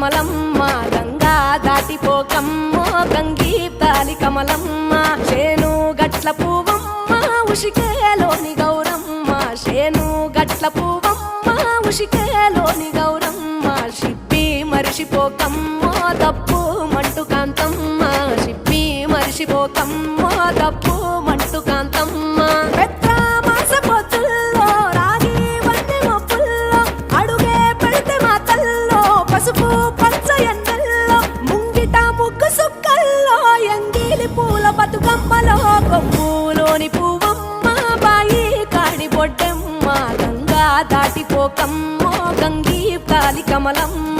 కమలమ్మ గంగా దాటిపోకమ్మో గంగీ తాలి కమలమ్మ చేను గట్ల పువ్వమ్మ ఉషికేలోని గౌరమ్మ చేను గట్ల పువ్వమ్మ ఉషికేలోని గౌరమ్మ షిప్పి మరిషిపోకమ్మో తప్పు మంటు కాంతమ్మ షిప్పి మరిషిపోకమ్మో తప్పు మంటు కాంతమ్మ పసుపు పచ్చ ఎండల్లో ముంగిట ముగ్గు సుక్కల్లో ఎంగిలి పూల బతుకమ్మలో కొమ్ములోని పువ్వమ్మ బాయి కాడి బొడ్డెమ్మ గంగా దాటిపోకమ్మో గంగీ కాలి కమలమ్మ